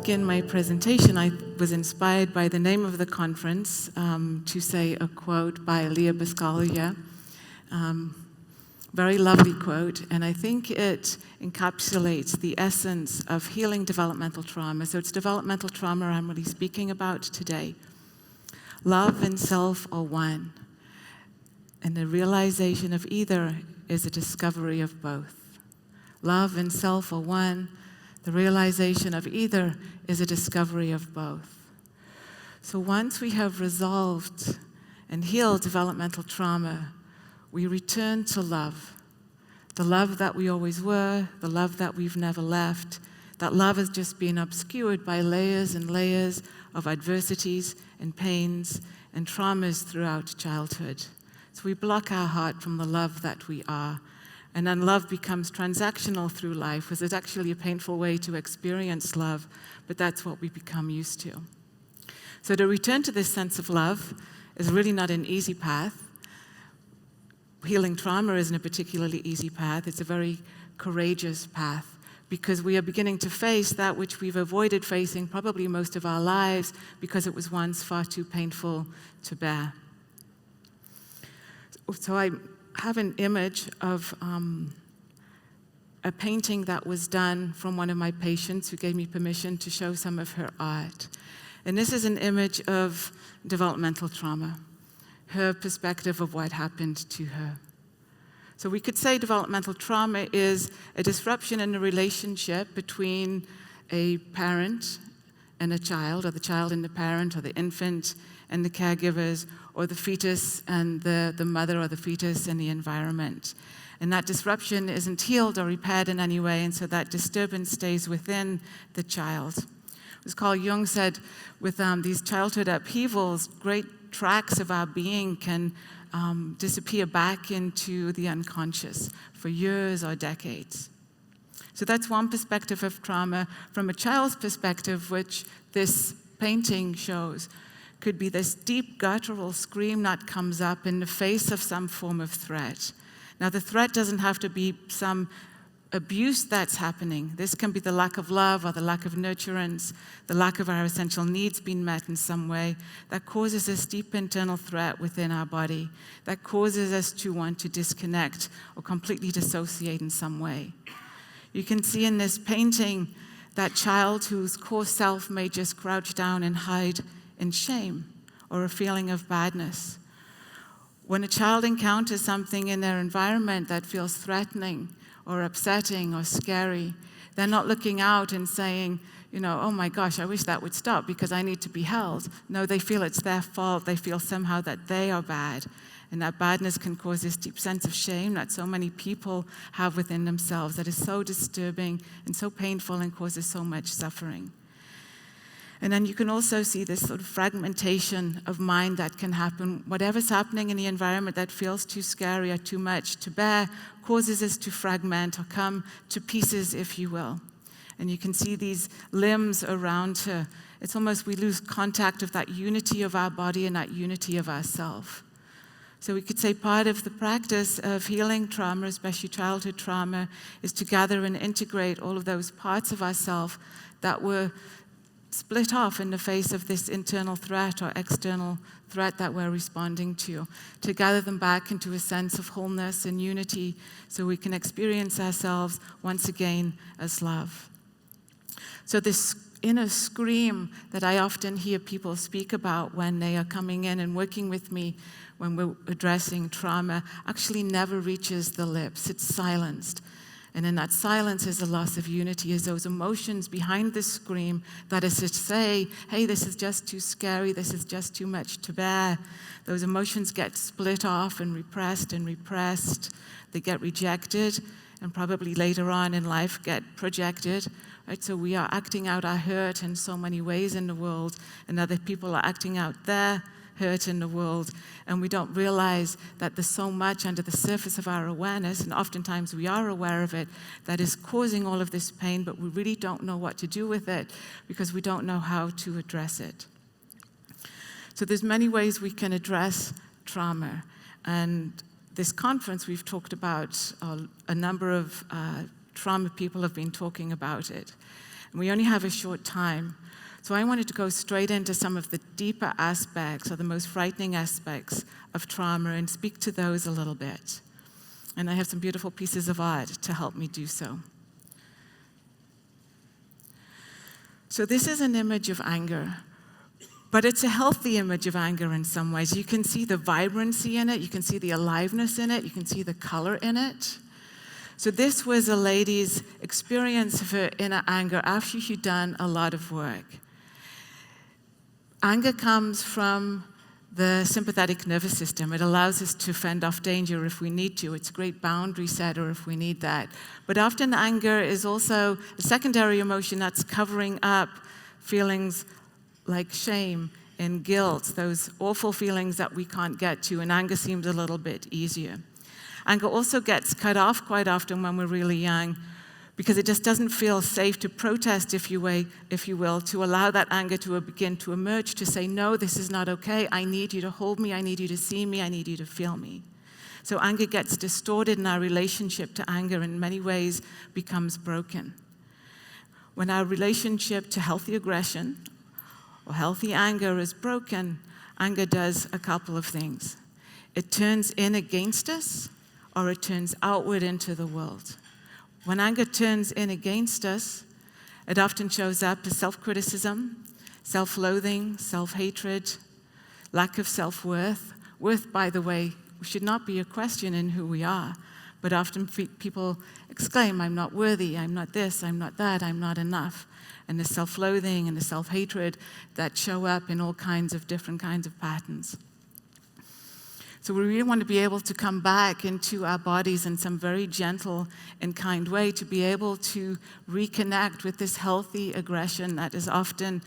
begin my presentation, I was inspired by the name of the conference to say a quote by Leah Biscaglia. Very lovely quote, and I think it encapsulates the essence of healing developmental trauma. So it's developmental trauma I'm really speaking about today. Love and self are one, and the realization of either is a discovery of both. Love and self are one. The realization of either is a discovery of both. So once we have resolved and healed developmental trauma, we return to love. The love that we always were, the love that we've never left. That love has just been obscured by layers and layers of adversities and pains and traumas throughout childhood. So we block our heart from the love that we are. And then love becomes transactional through life, because it's actually a painful way to experience love, but that's what we become used to. So to return to this sense of love is really not an easy path. Healing trauma isn't a particularly easy path. It's a very courageous path, because we are beginning to face that which we've avoided facing probably most of our lives because it was once far too painful to bear. So I have an image of a painting that was done from one of my patients who gave me permission to show some of her art. And this is an image of developmental trauma, her perspective of what happened to her. So we could say developmental trauma is a disruption in the relationship between a parent and a child, or the child and the parent, or the infant and the caregivers, or the fetus and the mother or the fetus and the environment. And that disruption isn't healed or repaired in any way, and so that disturbance stays within the child. As Carl Jung said, with these childhood upheavals, great tracts of our being can disappear back into the unconscious for years or decades. So that's one perspective of trauma. From a child's perspective, which this painting shows, could be this deep guttural scream that comes up in the face of some form of threat. Now, the threat doesn't have to be some abuse that's happening. This can be the lack of love or the lack of nurturance, the lack of our essential needs being met in some way that causes this deep internal threat within our body, that causes us to want to disconnect or completely dissociate in some way. You can see in this painting that child whose core self may just crouch down and hide in shame or a feeling of badness. When a child encounters something in their environment that feels threatening or upsetting or scary, they're not looking out and saying, oh my gosh, I wish that would stop because I need to be held. No, they feel it's their fault. They feel somehow that they are bad. And that badness can cause this deep sense of shame that so many people have within themselves that is so disturbing and so painful and causes so much suffering. And then you can also see this sort of fragmentation of mind that can happen. Whatever's happening in the environment that feels too scary or too much to bear causes us to fragment or come to pieces, if you will. And you can see these limbs around her. It's almost we lose contact of that unity of our body and that unity of ourself. So we could say part of the practice of healing trauma, especially childhood trauma, is to gather and integrate all of those parts of ourselves that were split off in the face of this internal threat or external threat that we're responding to gather them back into a sense of wholeness and unity so we can experience ourselves once again as love. So this inner scream that I often hear people speak about when they are coming in and working with me when we're addressing trauma actually never reaches the lips. It's silenced. And in that silence is a loss of unity, is those emotions behind the scream that is to say, hey, this is just too scary, this is just too much to bear. Those emotions get split off and repressed. They get rejected and probably later on in life get projected. Right? So we are acting out our hurt in so many ways in the world, and other people are acting out their hurt in the world, and we don't realize that there's so much under the surface of our awareness, and oftentimes we are aware of it, that is causing all of this pain, but we really don't know what to do with it because we don't know how to address it. So there's many ways we can address trauma, and this conference we've talked about a number of trauma people have been talking about it. And we only have a short time. So I wanted to go straight into some of the deeper aspects or the most frightening aspects of trauma and speak to those a little bit. And I have some beautiful pieces of art to help me do so. So this is an image of anger, but it's a healthy image of anger in some ways. You can see the vibrancy in it, you can see the aliveness in it, you can see the color in it. So this was a lady's experience of her inner anger after she'd done a lot of work. Anger comes from the sympathetic nervous system. It allows us to fend off danger if we need to. It's a great boundary setter if we need that. But often anger is also a secondary emotion that's covering up feelings like shame and guilt, those awful feelings that we can't get to, and anger seems a little bit easier. Anger also gets cut off quite often when we're really young, because it just doesn't feel safe to protest, if you will, to allow that anger to begin to emerge, to say, no, this is not okay, I need you to hold me, I need you to see me, I need you to feel me. So anger gets distorted, and our relationship to anger in many ways becomes broken. When our relationship to healthy aggression or healthy anger is broken, anger does a couple of things. It turns in against us, or it turns outward into the world. When anger turns in against us, it often shows up as self-criticism, self-loathing, self-hatred, lack of self-worth. Worth, by the way, should not be a question in who we are, but often people exclaim, I'm not worthy, I'm not this, I'm not that, I'm not enough. And the self-loathing and the self-hatred that show up in all kinds of different kinds of patterns. So we really want to be able to come back into our bodies in some very gentle and kind way to be able to reconnect with this healthy aggression that is often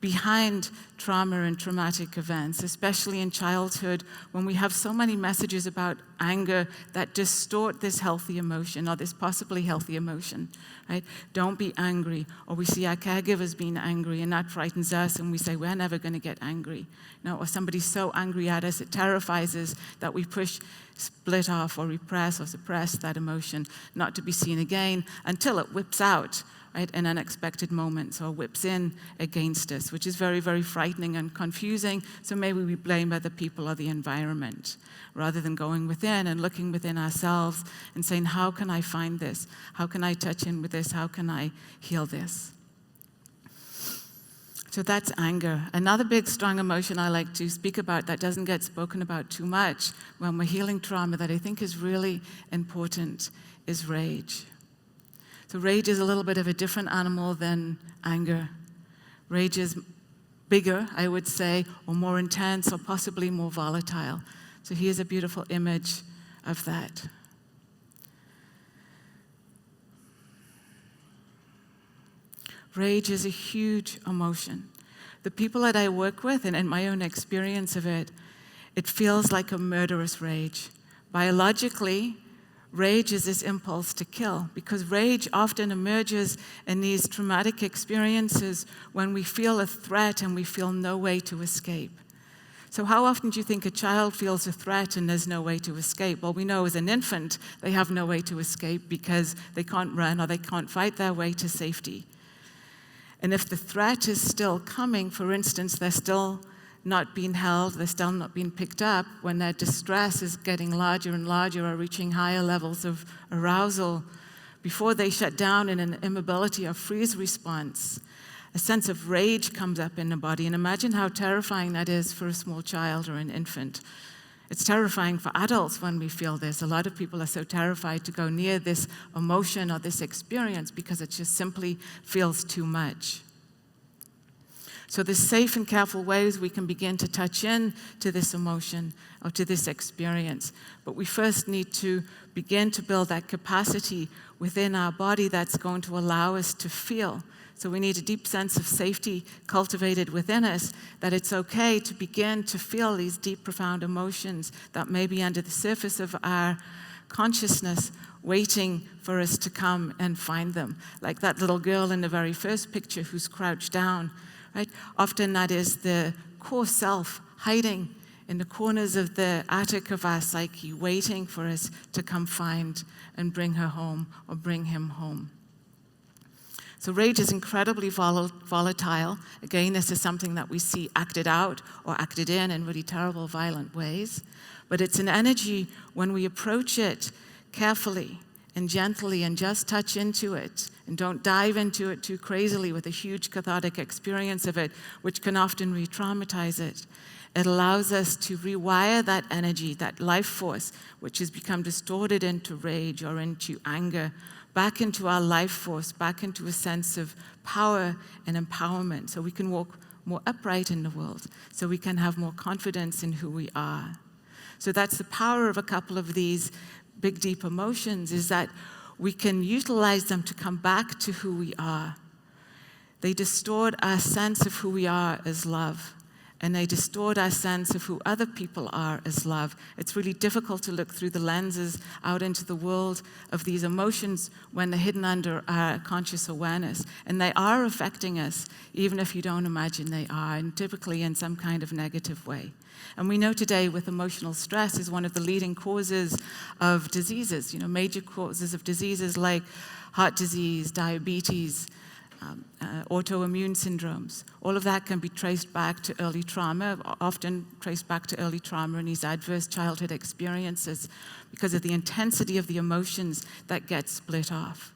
behind trauma and traumatic events, especially in childhood, when we have so many messages about anger that distort this healthy emotion or this possibly healthy emotion, right? Don't be angry. Or we see our caregivers being angry, and that frightens us, and we say, we're never going to get angry. No, or somebody's so angry at us, it terrifies us that we push, split off, or repress or suppress that emotion, not to be seen again until it whips out, right, in unexpected moments, or whips in against us, which is very, very frightening and confusing. So maybe we blame other people or the environment, rather than going within and looking within ourselves and saying, how can I find this? How can I touch in with this? How can I heal this? So that's anger. Another big, strong emotion I like to speak about that doesn't get spoken about too much when we're healing trauma, that I think is really important, is rage. So rage is a little bit of a different animal than anger. Rage is bigger, I would say, or more intense, or possibly more volatile. So here's a beautiful image of that. Rage is a huge emotion. The people that I work with, and in my own experience of it, it feels like a murderous rage. Biologically, rage is this impulse to kill, because rage often emerges in these traumatic experiences when we feel a threat and we feel no way to escape. So how often do you think a child feels a threat and there's no way to escape? Well, we know as an infant they have no way to escape because they can't run or they can't fight their way to safety. And if the threat is still coming, for instance, they're still not being held, they're still not being picked up, when their distress is getting larger and larger or reaching higher levels of arousal, before they shut down in an immobility or freeze response, a sense of rage comes up in the body. And imagine how terrifying that is for a small child or an infant. It's terrifying for adults when we feel this. A lot of people are so terrified to go near this emotion or this experience because it just simply feels too much. So there's safe and careful ways we can begin to touch in to this emotion or to this experience. But we first need to begin to build that capacity within our body that's going to allow us to feel. So we need a deep sense of safety cultivated within us, that it's okay to begin to feel these deep, profound emotions that may be under the surface of our consciousness, waiting for us to come and find them. Like that little girl in the very first picture who's crouched down, right? Often that is the core self hiding in the corners of the attic of our psyche, waiting for us to come find and bring her home or bring him home. So rage is incredibly volatile. Again, this is something that we see acted out or acted in really terrible, violent ways. But it's an energy when we approach it carefully and gently and just touch into it and don't dive into it too crazily with a huge cathartic experience of it, which can often re-traumatize it. It allows us to rewire that energy, that life force, which has become distorted into rage or into anger, back into our life force, back into a sense of power and empowerment, so we can walk more upright in the world, so we can have more confidence in who we are. So that's the power of a couple of these big, deep emotions, is that we can utilize them to come back to who we are. They distort our sense of who we are as love, and they distort our sense of who other people are as love. It's really difficult to look through the lenses out into the world of these emotions when they're hidden under our conscious awareness. And they are affecting us, even if you don't imagine they are, and typically in some kind of negative way. And we know today with emotional stress is one of the leading causes of diseases, major causes of diseases like heart disease, diabetes, autoimmune syndromes. All of that can be traced back to early trauma, often traced back to early trauma and these adverse childhood experiences because of the intensity of the emotions that get split off.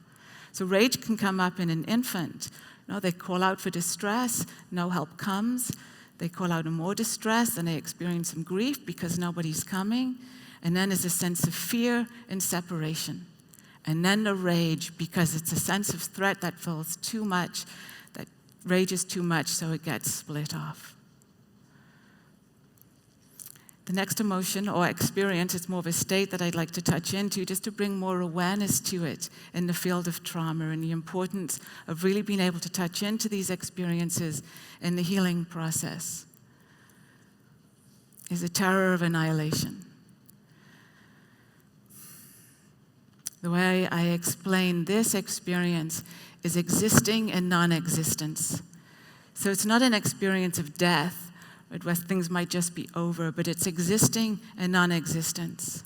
So rage can come up in an infant. They call out for distress, no help comes. They call out more distress and they experience some grief because nobody's coming. And then there's a sense of fear and separation. And then the rage, because it's a sense of threat that feels too much, that rages too much, so it gets split off. The next emotion or experience, it's more of a state that I'd like to touch into just to bring more awareness to it in the field of trauma and the importance of really being able to touch into these experiences in the healing process, is the terror of annihilation. The way I explain this experience is existing and non-existence. So it's not an experience of death, where things might just be over, but it's existing and non-existence.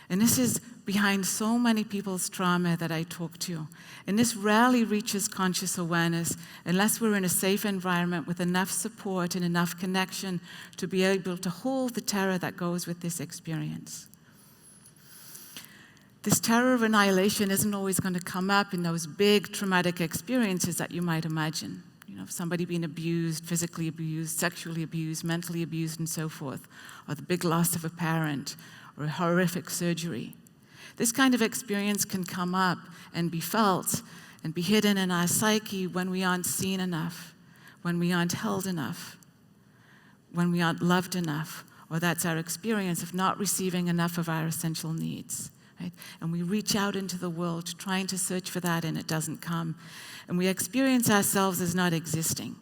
And this is behind so many people's trauma that I talk to. And this rarely reaches conscious awareness unless we're in a safe environment with enough support and enough connection to be able to hold the terror that goes with this experience. This terror of annihilation isn't always going to come up in those big traumatic experiences that you might imagine. Somebody being abused, physically abused, sexually abused, mentally abused, and so forth, or the big loss of a parent, or a horrific surgery. This kind of experience can come up and be felt and be hidden in our psyche when we aren't seen enough, when we aren't held enough, when we aren't loved enough, or that's our experience of not receiving enough of our essential needs. Right? And we reach out into the world trying to search for that, and it doesn't come. And we experience ourselves as not existing,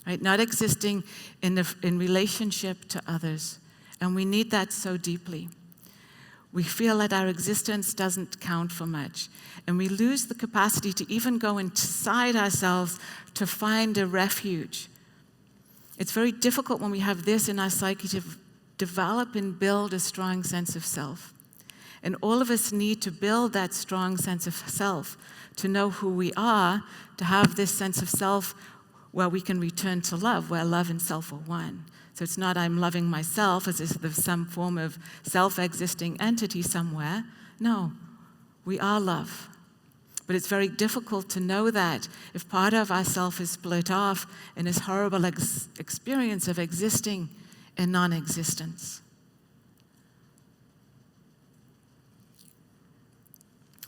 right? Not existing in relationship to others. And we need that so deeply. We feel that our existence doesn't count for much. And we lose the capacity to even go inside ourselves to find a refuge. It's very difficult when we have this in our psyche to develop and build a strong sense of self. And all of us need to build that strong sense of self, to know who we are, to have this sense of self where we can return to love, where love and self are one. So it's not I'm loving myself as if there's some form of self-existing entity somewhere. No, we are love. But it's very difficult to know that if part of ourself is split off in this horrible experience of existing in non-existence.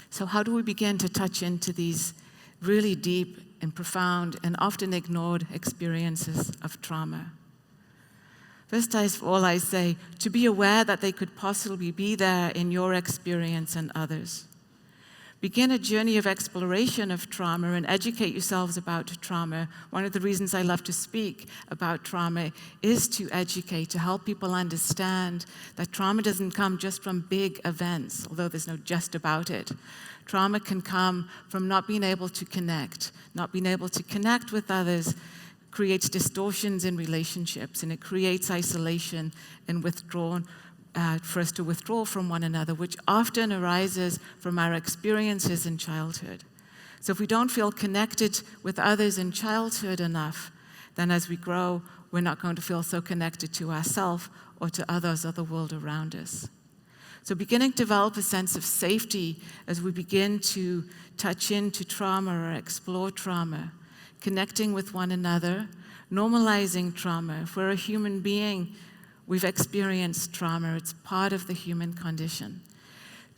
So how do we begin to touch into these really deep and profound and often ignored experiences of trauma? First of all, I say to be aware that they could possibly be there in your experience and others. Begin a journey of exploration of trauma and educate yourselves about trauma. One of the reasons I love to speak about trauma is to educate, to help people understand that trauma doesn't come just from big events, although there's no just about it. Trauma can come from not being able to connect. Not being able to connect with others creates distortions in relationships, and it creates isolation and withdrawal. For us to withdraw from one another, which often arises from our experiences in childhood. So if we don't feel connected with others in childhood enough, then as we grow, we're not going to feel so connected to ourselves or to others or the world around us. So beginning to develop a sense of safety as we begin to touch into trauma or explore trauma, connecting with one another, normalizing trauma. If we're a human being, we've experienced trauma. It's part of the human condition.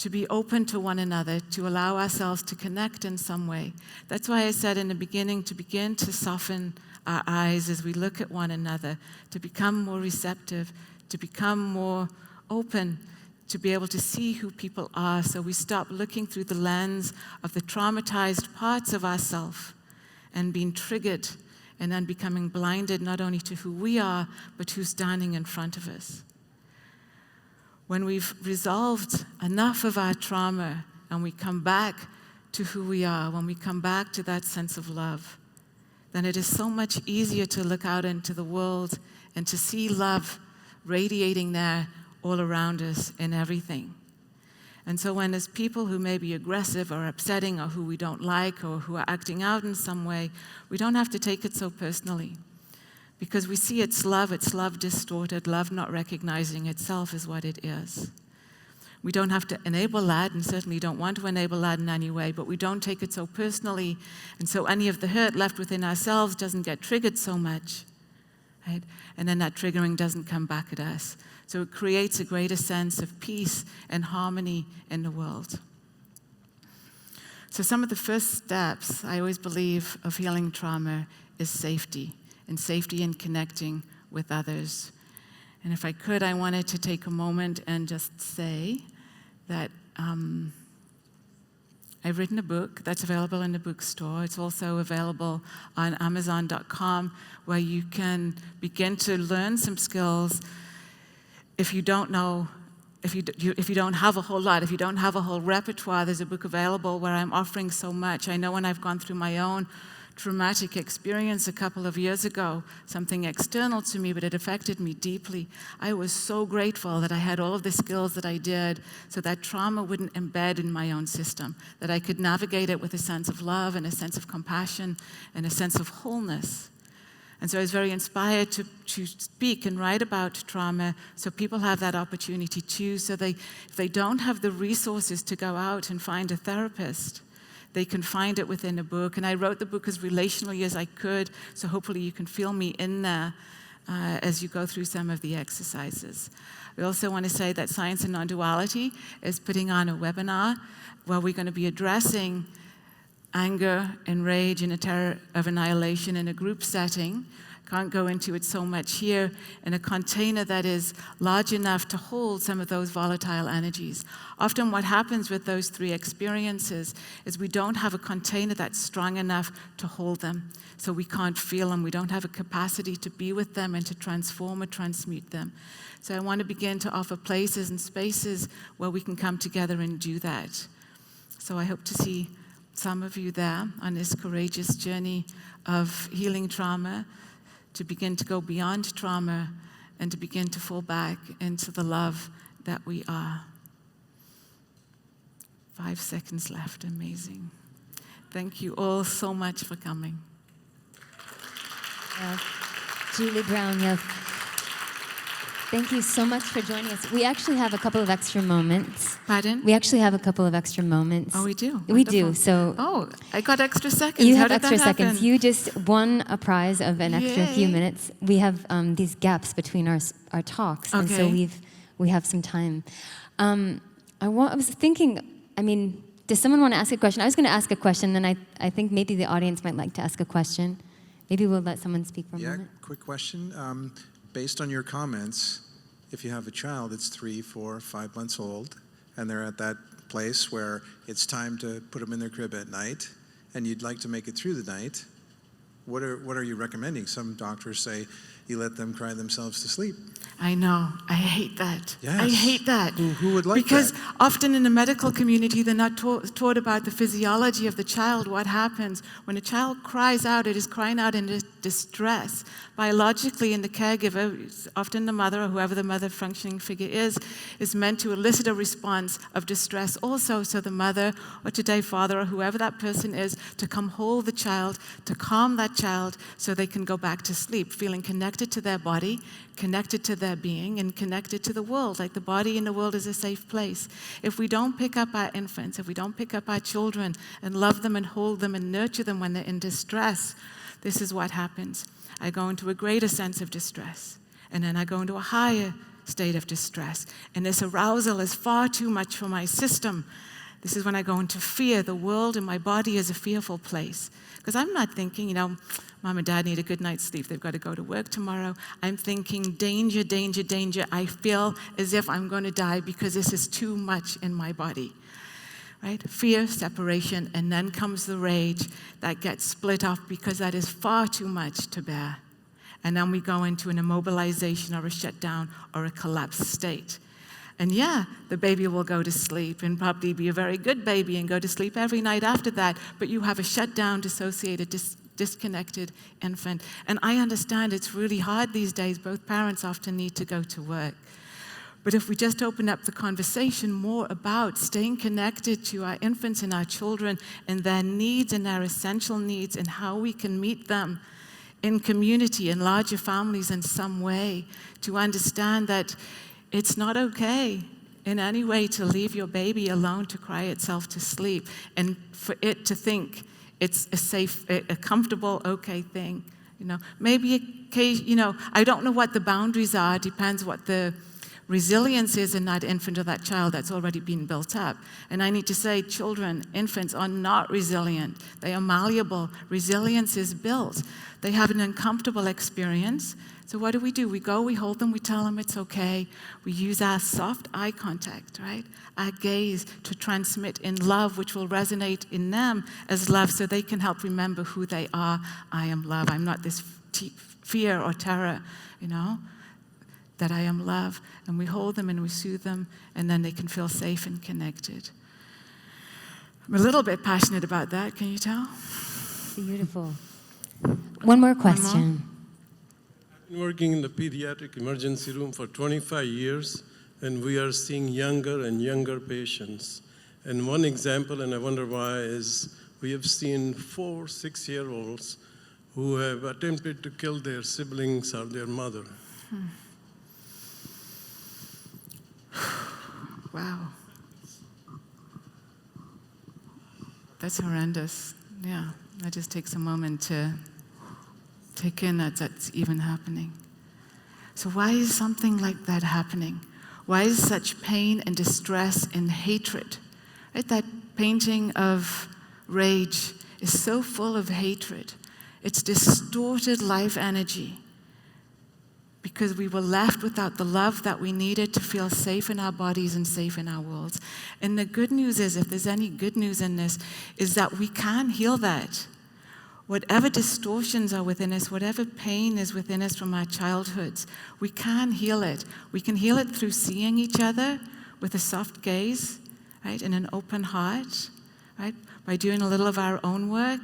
To be open to one another, to allow ourselves to connect in some way. That's why I said in the beginning to begin to soften our eyes as we look at one another, to become more receptive, to become more open, to be able to see who people are, so we stop looking through the lens of the traumatized parts of ourselves and being triggered and then becoming blinded not only to who we are, but who's standing in front of us. When we've resolved enough of our trauma and we come back to who we are, when we come back to that sense of love, then it is so much easier to look out into the world and to see love radiating there all around us in everything. And so when there's people who may be aggressive or upsetting or who we don't like or who are acting out in some way, we don't have to take it so personally. Because we see it's love distorted, love not recognizing itself as what it is. We don't have to enable that, and certainly don't want to enable that in any way, but we don't take it so personally, and so any of the hurt left within ourselves doesn't get triggered so much, right? And then that triggering doesn't come back at us. So it creates a greater sense of peace and harmony in the world. So some of the first steps, I always believe, of healing trauma is safety, and safety in connecting with others. And if I could, I wanted to take a moment and just say that I've written a book that's available in the bookstore. It's also available on Amazon.com, where you can begin to learn some skills. If you don't know, if you don't have a whole lot, if you don't have a whole repertoire, there's a book available where I'm offering so much. I know when I've gone through my own traumatic experience a couple of years ago, something external to me, but it affected me deeply. I was so grateful that I had all of the skills that I did so that trauma wouldn't embed in my own system, that I could navigate it with a sense of love and a sense of compassion and a sense of wholeness. And so I was very inspired to speak and write about trauma so people have that opportunity too, so if they don't have the resources to go out and find a therapist, they can find it within a book. And I wrote the book as relationally as I could, so hopefully you can feel me in there as you go through some of the exercises. We also want to say that Science and Non-Duality is putting on a webinar where we're going to be addressing anger and rage and a terror of annihilation in a group setting. Can't go into it so much here, in a container that is large enough to hold some of those volatile energies. Often what happens with those three experiences is we don't have a container that's strong enough to hold them. So we can't feel them. We don't have a capacity to be with them and to transform or transmute them. So I want to begin to offer places and spaces where we can come together and do that. So I hope to see some of you there on this courageous journey of healing trauma, to begin to go beyond trauma and to begin to fall back into the love that we are. 5 seconds left. Amazing. Thank you all so much for coming. Julie Brown, thank you so much for joining us. We actually have a couple of extra moments. Pardon? We actually have a couple of extra moments. Oh, we do? We do. So oh, I got extra seconds. You How have did extra that happen? seconds. You just won a prize of an extra few Yay. minutes. We have these gaps between our talks, and so we have some time. I was thinking, does someone want to ask a question? I was going to ask a question, and I think maybe the audience might like to ask a question. Maybe we'll let someone speak for a moment. Yeah, quick question. Based on your comments, if you have a child that's 3, 4, 5 months old, and they're at that place where it's time to put them in their crib at night, and you'd like to make it through the night, what are you recommending? Some doctors say, you let them cry themselves to sleep. I know. I hate that. Yes. I hate that. Who would like because that? often in the medical community, they're not taught about the physiology of the child, what happens. When a child cries out, it is crying out in distress. Biologically, in the caregiver, often the mother or whoever the mother functioning figure is meant to elicit a response of distress also, so the mother or today father or whoever that person is to come hold the child, to calm that child so they can go back to sleep, feeling connected to their body, connected to their being, and connected to the world. Like the body in the world is a safe place. If we don't pick up our infants, if we don't pick up our children and love them and hold them and nurture them when they're in distress, this is what happens. I go into a greater sense of distress, and then I go into a higher state of distress. And this arousal is far too much for my system. This is when I go into fear. The world and my body is a fearful place. Because I'm not thinking, Mom and Dad need a good night's sleep. They've got to go to work tomorrow. I'm thinking, danger, danger, danger. I feel as if I'm going to die because this is too much in my body. Right? Fear, separation, and then comes the rage that gets split off because that is far too much to bear. And then we go into an immobilization or a shutdown or a collapsed state. And yeah, the baby will go to sleep and probably be a very good baby and go to sleep every night after that, but you have a shutdown, dissociated, disconnected infant. And I understand it's really hard these days. Both parents often need to go to work. But if we just open up the conversation more about staying connected to our infants and our children and their needs and their essential needs and how we can meet them in community, in larger families in some way, to understand that it's not okay in any way to leave your baby alone to cry itself to sleep and for it to think it's a safe, a comfortable, okay thing. Maybe, I don't know what the boundaries are. It depends what the resilience is in that infant or that child that's already been built up. And I need to say, children, infants are not resilient. They are malleable. Resilience is built. They have an uncomfortable experience. So what do? We go, we hold them, we tell them it's okay. We use our soft eye contact, right? Our gaze to transmit in love, which will resonate in them as love so they can help remember who they are. I am love. I'm not this fear or terror, that I am love. And we hold them and we soothe them, and then they can feel safe and connected. I'm a little bit passionate about that, can you tell? Beautiful. One more question. I've been working in the pediatric emergency room for 25 years, and we are seeing younger and younger patients. And one example, and I wonder why, is we have seen 4 6-year-olds who have attempted to kill their siblings or their mother. Wow. That's horrendous. Yeah, that just takes a moment to take in that that's even happening. So why is something like that happening? Why is such pain and distress and hatred? Right? That painting of rage is so full of hatred. It's distorted life energy because we were left without the love that we needed to feel safe in our bodies and safe in our worlds. And the good news is, if there's any good news in this, is that we can heal that. Whatever distortions are within us, whatever pain is within us from our childhoods, we can heal it. We can heal it through seeing each other with a soft gaze, right, and an open heart, right, by doing a little of our own work,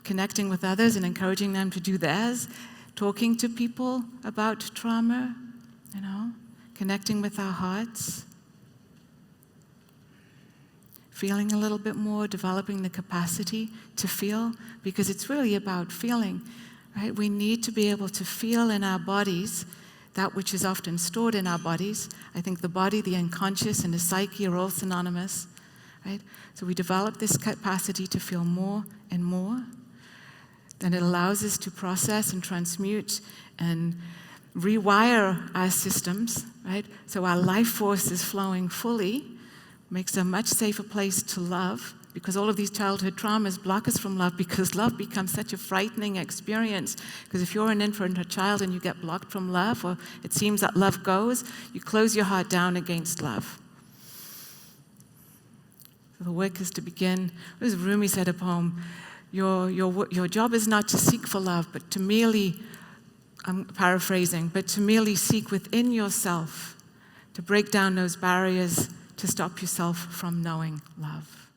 connecting with others and encouraging them to do theirs, talking to people about trauma, connecting with our hearts, feeling a little bit more, developing the capacity to feel, because it's really about feeling, right? We need to be able to feel in our bodies that which is often stored in our bodies. I think the body, the unconscious, and the psyche are all synonymous, right? So we develop this capacity to feel more and more. Then it allows us to process and transmute and rewire our systems, right? So our life force is flowing fully, makes a much safer place to love, because all of these childhood traumas block us from love, because love becomes such a frightening experience. Because if you're an infant or child and you get blocked from love, or it seems that love goes, you close your heart down against love. So the work is to begin, as Rumi said a poem, your job is not to seek for love, but to merely I'm paraphrasing, but to merely seek within yourself to break down those barriers to stop yourself from knowing love.